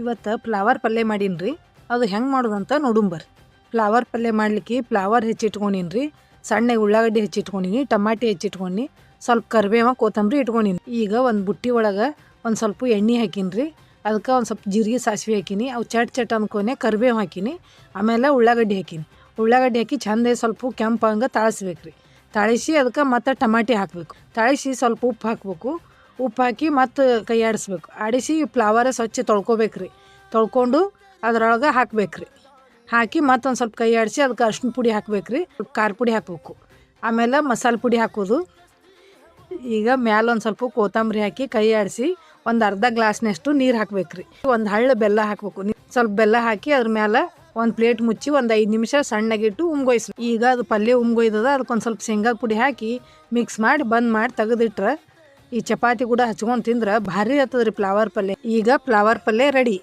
ಇವತ್ತು ಫ್ಲವರ್ ಪಲ್ಯ ಮಾಡೀನಿ. ಅದು ಹೆಂಗೆ ಮಾಡೋದಂತ ನೋಡುಂಬರ್ರಿ. ಫ್ಲವರ್ ಪಲ್ಯ ಮಾಡಲಿಕ್ಕೆ ಫ್ಲವರ್ ಹೆಚ್ಚಿಟ್ಕೊಂಡೀನಿ. ಸಣ್ಣಗೆ ಉಳ್ಳಾಗಡ್ಡಿ ಹೆಚ್ಚಿಟ್ಕೊಂಡೀನಿ, ಟಮಾಟಿ ಹೆಚ್ಚಿಟ್ಕೊಂಡು ಸ್ವಲ್ಪ ಕರಿಬೇವು ಕೊತ್ತಂಬರಿ ಇಟ್ಕೊಂಡೀನಿ. ಈಗ ಒಂದು ಬುಟ್ಟಿ ಒಳಗೆ ಒಂದು ಸ್ವಲ್ಪ ಎಣ್ಣೆ ಹಾಕೀನಿ. ಅದಕ್ಕೆ ಒಂದು ಸ್ವಲ್ಪ ಜೀರಿಗೆ ಸಾಸಿವೆ ಹಾಕೀನಿ. ಅವು ಚಟ್ ಅನ್ಕೊನೆ ಕರಿಬೇವು ಹಾಕೀನಿ. ಆಮೇಲೆ ಉಳ್ಳಾಗಡ್ಡಿ ಹಾಕೀನಿ. ಉಳ್ಳಾಗಡ್ಡಿ ಹಾಕಿ ಚಂದ ಸ್ವಲ್ಪ ಕೆಂಪಂಗೆ ತಾಳಿಸ್ಬೇಕು ರೀ. ತಾಳಿಸಿ ಅದಕ್ಕೆ ಮತ್ತು ಟಮಾಟಿ ಹಾಕಬೇಕು. ತಾಳಿಸಿ ಸ್ವಲ್ಪ ಉಪ್ಪು ಹಾಕಬೇಕು. ಉಪ್ಪು ಹಾಕಿ ಮತ್ತು ಕೈ ಆಡಿಸ್ಬೇಕು. ಆಡಿಸಿ ಫ್ಲವರ್ ಸ್ವಚ್ಛ ತೊಳ್ಕೊಬೇಕು ರೀ. ತೊಳ್ಕೊಂಡು ಅದ್ರೊಳಗೆ ಹಾಕ್ಬೇಕು ರೀ. ಹಾಕಿ ಮತ್ತೊಂದು ಸ್ವಲ್ಪ ಕೈ ಆಡಿಸಿ ಅದಕ್ಕೆ ಅರ್ಶಿನ ಪುಡಿ ಹಾಕ್ಬೇಕು ರೀ. ಖಾರ ಪುಡಿ ಹಾಕಬೇಕು. ಆಮೇಲೆ ಮಸಾಲೆ ಪುಡಿ ಹಾಕೋದು. ಈಗ ಮ್ಯಾಲೆ ಒಂದು ಸ್ವಲ್ಪ ಕೊತ್ತಂಬರಿ ಹಾಕಿ ಕೈ ಆಡಿಸಿ ಒಂದು ಅರ್ಧ ಗ್ಲಾಸ್ನಷ್ಟು ನೀರು ಹಾಕ್ಬೇಕು ರೀ. ಒಂದು ಹಳ್ಳ ಬೆಲ್ಲ ಹಾಕಬೇಕು. ಸ್ವಲ್ಪ ಬೆಲ್ಲ ಹಾಕಿ ಅದ್ರ ಮೇಲೆ ಒಂದು ಪ್ಲೇಟ್ ಮುಚ್ಚಿ ಒಂದು 5 ನಿಮಿಷ ಸಣ್ಣಗಿಟ್ಟು ಉಮ್ಗೊಯ್ಸಿ. ಈಗ ಅದು ಪಲ್ಯ ಉಮ್ಗೊಯ್ದದ ಅದಕ್ಕೊಂದು ಸ್ವಲ್ಪ ಶೇಂಗಾ ಪುಡಿ ಹಾಕಿ ಮಿಕ್ಸ್ ಮಾಡಿ ಬಂದ್ ಮಾಡಿ ತೆಗೆದಿಟ್ರೆ ಈ ಚಪಾತಿ ಕೂಡ ಹಚ್ಕೊಂಡು ತಿಂದ್ರೆ ಭಾರಿ ಆಗ್ತದೆ ರೀ ಫ್ಲವರ್ ಪಲ್ಯ. ಈಗ ಫ್ಲವರ್ ಪಲ್ಯ ರೆಡಿ.